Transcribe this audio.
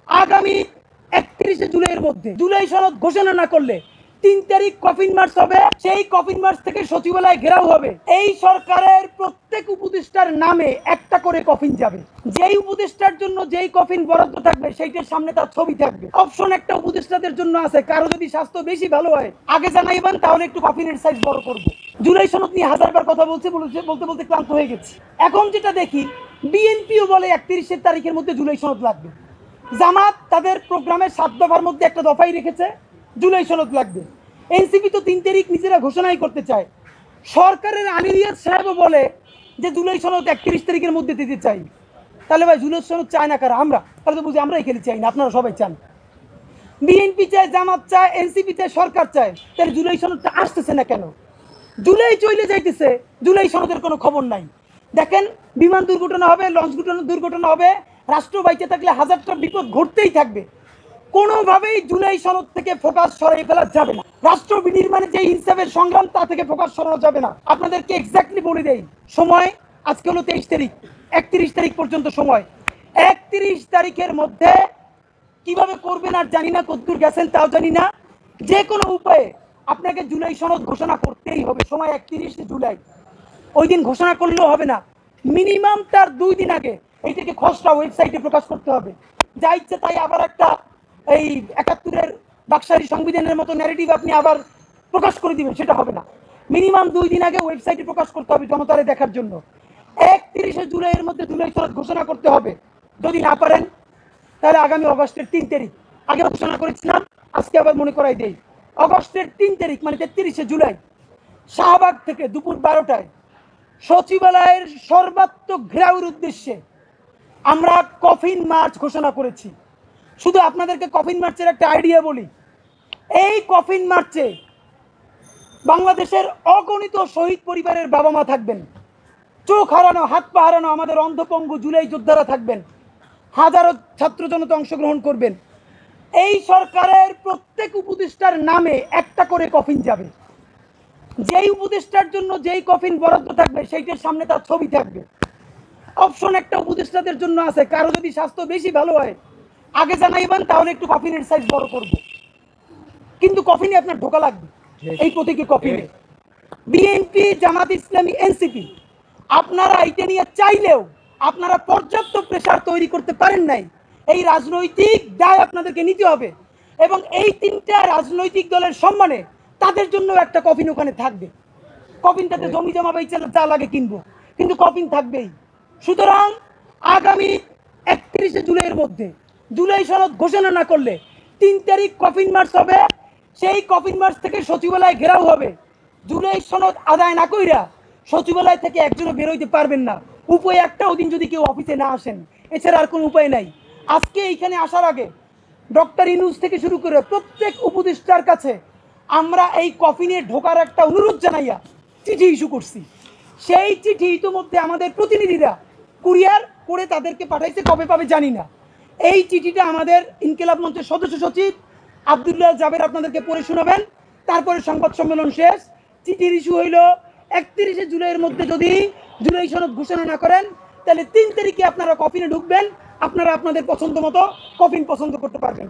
আগামী 31 জুলাইয়ের মধ্যে জুলাই সনদ ঘোষণা না করলে 3 তারিখ কফিন মার্চ হবে। সেই কফিন মার্চ থেকে সচিবালয় ঘেরাও হবে। এই সরকারের প্রত্যেক উপদেষ্টার নামে একটা করে কফিন যাবে। যেই উপদেষ্টার জন্য যেই কফিন বরাদ্দ থাকবে সেইটার সামনে তার ছবি থাকবে। অপশন একটা উপদেষ্টাদের জন্য আছে, কারো যদি স্বাস্থ্য বেশি ভালো হয় আগে জানাইবেন, তাহলে একটু কফিনের সাইজ বড় করব। জুলাই সনদ নিয়ে হাজারবার কথা বলতে বলতে ক্লান্ত হয়ে গেছি। এখন যেটা দেখি, বিএনপিও বলে 31 তারিখের মধ্যে জুলাই সনদ লাগবে। জামাত তাদের প্রোগ্রামের 7 দফার মধ্যে একটা দফাই রেখেছে, জুলাই সনদ লাগবে। এনসিপি তো 3 তারিখ নিজেরা ঘোষণাই করতে চায়। সরকারের আমিরিয়াত সাহেবও বলে যে জুলাই সনদ 31 তারিখের মধ্যে দিতে চাই। তাহলে ভাই জুলাই সনদ চায় না কারা? আমরা। তাহলে তো বুঝি আমরাই খেলে চাই না, আপনারা সবাই চান। বিএনপি চায়, জামাত চায়, এনসিপি চায়, সরকার চায়। তাহলে জুলাই সনদটা আসতেছে না কেন? জুলাই চলে যাইতেছে, জুলাই সনদের কোনো খবর নাই। দেখেন, বিমান দুর্ঘটনা হবে, লঞ্চ দুর্ঘটনা হবে, রাষ্ট্র বাইচে থাকলে হাজারটা বিপদ ঘটতেই থাকবে। কোনোভাবেই জুলাই সনদ থেকে ফোকাস সরাই ফেলা যাবে না। রাষ্ট্র বিনির্মাণে যে হিসাবের সংগ্রাম, তা থেকে ফোকাস সরানো যাবে না। আপনাদেরকে এক্স্যাক্টলি বলে দেই, সময় আজকে হলো 23 তারিখ, 31 তারিখ পর্যন্ত সময়। 31 তারিখের মধ্যে কিভাবে করবেন আর জানি না, কতদূর গেছেন তাও জানি না। যে কোনো উপায়ে আপনাকে জুলাই সনদ ঘোষণা করতেই হবে। সময় 31 জুলাই। ওই দিন ঘোষণা করলেও হবে না, মিনিমাম তার 2 দিন আগে এইটাকে খসড়া ওয়েবসাইটে প্রকাশ করতে হবে। যা ইচ্ছে তাই আবার একটা এই 71-এর বাকশালী সংবিধানের মতো ন্যারেটিভ আপনি আবার প্রকাশ করে দিবেন, সেটা হবে না। মিনিমাম 2 দিন আগে ওয়েবসাইটে প্রকাশ করতে হবে জনতারে দেখার জন্য। 31 জুলাইয়ের মধ্যে জুলাই সনদ ঘোষণা করতে হবে। যদি না পারেন তাহলে আগামী অগস্টের 3 তারিখ, আগে ঘোষণা করেছিলাম, আজকে আবার মনে করাই দেই, অগস্টের 3 তারিখ মানে 33 জুলাই শাহবাগ থেকে দুপুর 12টায় সচিবালয়ের সর্বাত্মক ঘেরাওয়ের উদ্দেশ্যে আমরা কফিন মার্চ ঘোষণা করেছি। শুধু আপনাদেরকে কফিন মার্চের একটা আইডিয়া বলি। এই কফিন মার্চে বাংলাদেশের অগণিত শহীদ পরিবারের বাবা মা থাকবেন, চোখ হারানো, হাত পা হারানো আমাদের অন্ধপঙ্গু জুলাই যোদ্ধারা থাকবেন, হাজারো ছাত্র জনতা অংশগ্রহণ করবেন। এই সরকারের প্রত্যেক উপদেষ্টার নামে একটা করে কফিন যাবে। যেই উপদেষ্টার জন্য যেই কফিন বরাদ্দ থাকবে সেইটার সামনে তার ছবি থাকবে। অপশন একটা উপদেষ্টাদের জন্য আছে, কারো যদি স্বাস্থ্য বেশি ভালো হয় আগে জানাইবেন, তাহলে একটু কফিনের সাইজ বড় করব। কিন্তু কফিনে আপনার ঢোকা লাগবে, এই প্রতীকী কফিনে। বিএনপি, জামাত ইসলামী, এনসিপি আপনারা এটা নিয়ে চাইলেও আপনারা পর্যাপ্ত প্রেসার তৈরি করতে পারেন নাই। এই রাজনৈতিক দায় আপনাদেরকে নিতে হবে, এবং এই 3টা রাজনৈতিক দলের সম্মানে তাদের জন্য একটা কফিন ওখানে থাকবে। কফিনটাতে জমি জমা বেচে যা লাগে কিনবো, কিন্তু কফিন থাকবেই। সুতরাং আগামী 31 জুলাইয়ের মধ্যে জুলাই সনদ ঘোষণা না করলে 3 তারিখ কফিন মার্চ হবে। সেই কফিন মার্চ থেকে সচিবালয় ঘেরাও হবে। জুলাই সনদ আদায় না কইরা সচিবালয় থেকে একজনও বেরোইতে পারবেন না। উপায় একটা, ওদিন যদি কেউ অফিসে না আসেন, এছাড়া আর কোনো উপায় নাই। আজকে এইখানে আসার আগে ডক্টর ইউনূস থেকে শুরু করে প্রত্যেক উপদেষ্টার কাছে আমরা এই কফিনে ঢোকার একটা অনুরোধ জানাইয়া চিঠি ইস্যু করছি। সেই চিঠি ইতিমধ্যে আমাদের প্রতিনিধিরা কুরিয়ার করে তাদেরকে পাঠাইছে, কবে পাবে জানি না। এই চিঠিটা আমাদের ইনকিলাব মঞ্চের সদস্য সচিব আব্দুল্লাহ জাবের আপনাদেরকে পড়ে শোনাবেন, তারপরে সংবাদ সম্মেলন শেষ। চিঠির ইস্যু হইল 31 জুলাইয়ের মধ্যে যদি জুলাই সনদ ঘোষণা না করেন, তাহলে 3 তারিখে আপনারা কফিনে ঢুকবেন, আপনারা আপনাদের পছন্দ মতো কফিন পছন্দ করতে পারবেন।